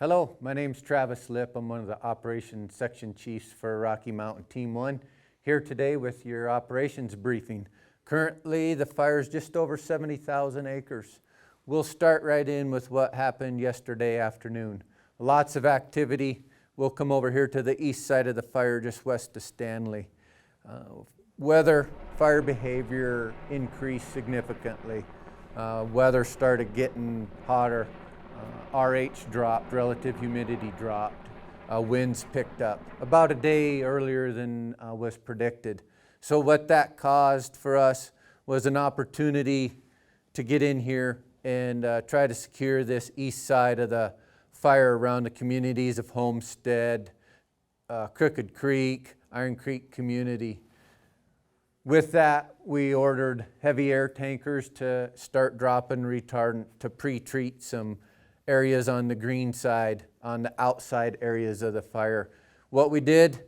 Hello, my name's Travis Lipp. I'm one of the operations section chiefs for Rocky Mountain Team 1, here today with your operations briefing. Currently, the fire's just over 70,000 acres. We'll start right in with what happened yesterday afternoon. Lots of activity. We'll come over here to the east side of the fire, just west of Stanley. Weather, fire behavior increased significantly. Weather started getting hotter. RH dropped, relative humidity dropped, winds picked up about a day earlier than was predicted. So what that caused for us was an opportunity to get in here and try to secure this east side of the fire around the communities of Homestead, Crooked Creek, Iron Creek community. With that, we ordered heavy air tankers to start dropping retardant to pre-treat some areas on the green side, on the outside areas of the fire. What we did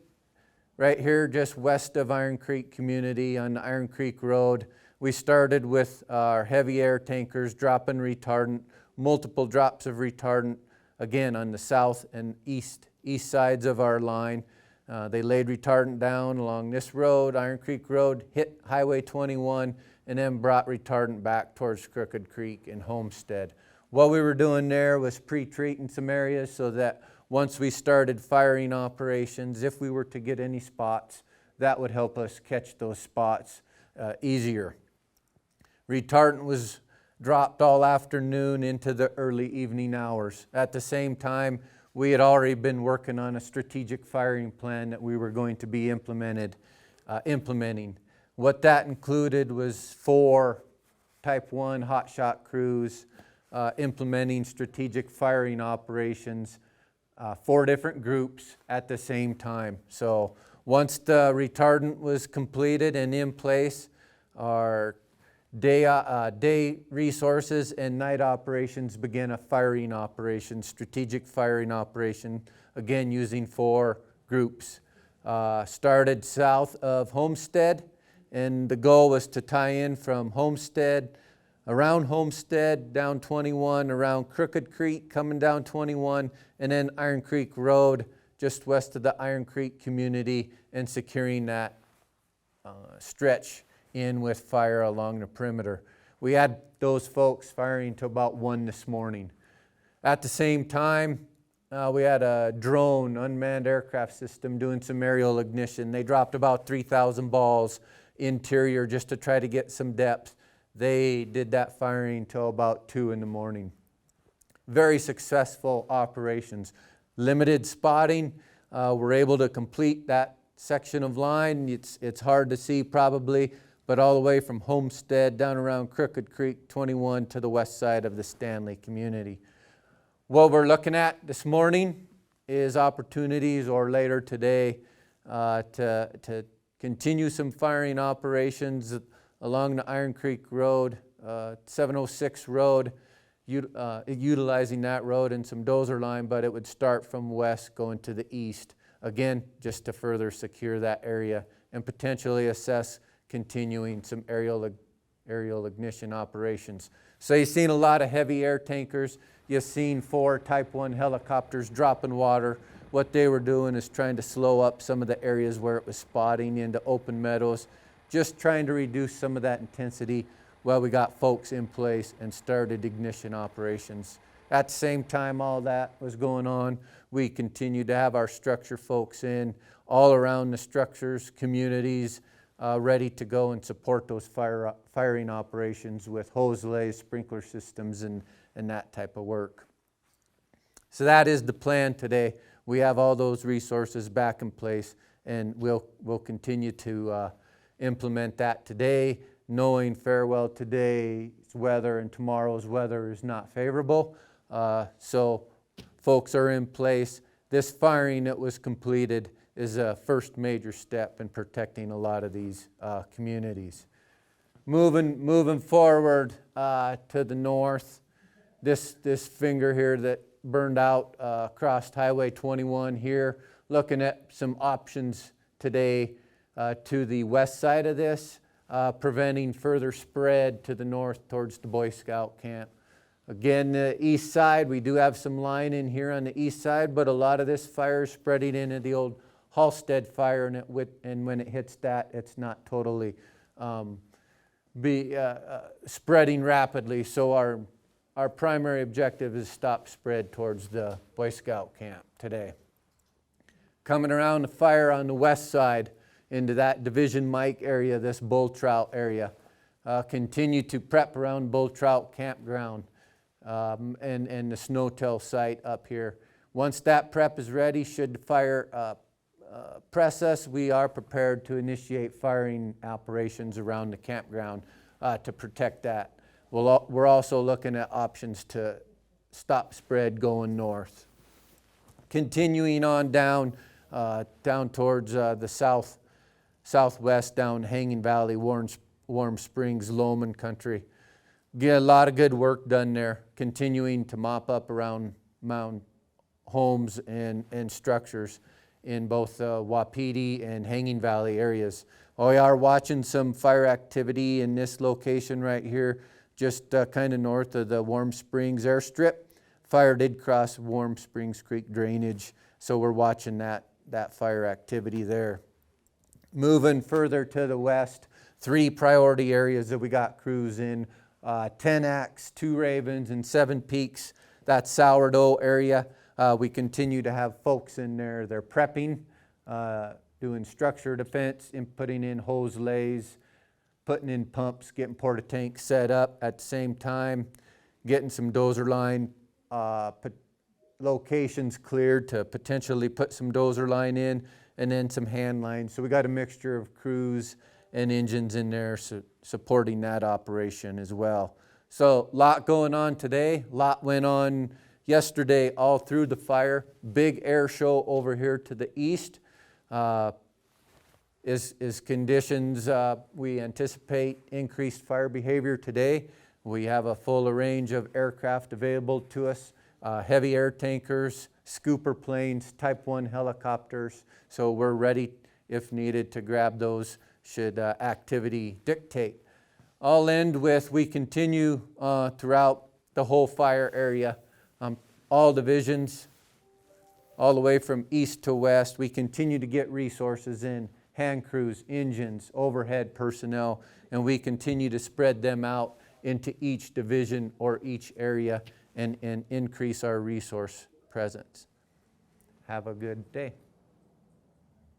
right here just west of Iron Creek community on the Iron Creek Road, we started with our heavy air tankers dropping retardant, multiple drops of retardant, again on the south and east sides of our line. They laid retardant down along this road, Iron Creek Road, hit Highway 21, and then brought retardant back towards Crooked Creek and Homestead. What we were doing there was pre-treating some areas so that once we started firing operations, if we were to get any spots, that would help us catch those spots easier. Retardant was dropped all afternoon into the early evening hours. At the same time, we had already been working on a strategic firing plan that we were going to be implementing. What that included was 4 Type 1 hotshot crews, implementing strategic firing operations, 4 different groups at the same time. So once the retardant was completed and in place, our day resources and night operations began a firing operation, strategic firing operation, again using 4 groups. Started south of Homestead, and the goal was to tie in from Homestead, around Homestead, down 21, around Crooked Creek, coming down 21, and then Iron Creek Road, just west of the Iron Creek community, and securing that stretch in with fire along the perimeter. We had those folks firing till about 1 this morning. At the same time, we had a drone, unmanned aircraft system doing some aerial ignition. They dropped about 3,000 balls interior just to try to get some depth. They did that firing till about 2 in the morning. Very successful operations. Limited spotting. We're able to complete that section of line. It's hard to see probably, but all the way from Homestead down around Crooked Creek 21 to the west side of the Stanley community. What we're looking at this morning is opportunities, or later today, to continue some firing operations along the Iron Creek Road, 706 Road, utilizing that road and some dozer line, but it would start from west going to the east, again, just to further secure that area and potentially assess continuing some aerial ignition operations. So you've seen a lot of heavy air tankers. You've seen 4 Type 1 helicopters dropping water. What they were doing is trying to slow up some of the areas where it was spotting into open meadows, just trying to reduce some of that intensity while we got folks in place and started ignition operations. At the same time all that was going on, we continued to have our structure folks in all around the structures, communities, ready to go and support those firing operations with hose lays, sprinkler systems, and that type of work. So that is the plan today. We have all those resources back in place, and we'll continue to implement that today, knowing fair well today's weather and tomorrow's weather is not favorable. So folks are in place. This firing that was completed is a first major step in protecting a lot of these communities. Moving forward to the north, this finger here that burned out across Highway 21 here, looking at some options today to the west side of this, preventing further spread to the north towards the Boy Scout camp. Again, the east side, we do have some line in here on the east side, but a lot of this fire is spreading into the old Halstead fire, and when it hits that, it's not totally spreading rapidly. So our primary objective is stop spread towards the Boy Scout camp today. Coming around the fire on the west side into that Division Mike area, this bull trout area. Continue to prep around bull trout campground and the snowtail site up here. Once that prep is ready, should the fire press us, we are prepared to initiate firing operations around the campground to protect that. We're also looking at options to stop spread going north. Continuing on down towards the southwest, down Hanging Valley, Warm Springs, Loman country. Get a lot of good work done there, continuing to mop up around mound homes and structures in both Wapiti and Hanging Valley areas. We are watching some fire activity in this location right here, just kind of north of the Warm Springs airstrip. Fire did cross Warm Springs Creek drainage, so we're watching that fire activity there. Moving further to the west, 3 priority areas that we got crews in, 10 Axe, 2 Ravens, and 7 Peaks. That Sourdough area. We continue to have folks in there. They're prepping, doing structure defense, putting in hose lays, putting in pumps, getting porta tanks set up at the same time, getting some dozer line locations cleared to potentially put some dozer line in, and then some hand lines. So we got a mixture of crews and engines in there supporting that operation as well. So a lot going on today. A lot went on yesterday all through the fire. Big air show over here to the east. Is conditions we anticipate increased fire behavior today. We have a full range of aircraft available to us. Heavy air tankers, scooper planes, Type 1 helicopters. So we're ready if needed to grab those should activity dictate. I'll end with we continue throughout the whole fire area, all divisions, all the way from east to west. We continue to get resources in, hand crews, engines, overhead personnel, and we continue to spread them out into each division or each area and increase our resource presence. Have a good day.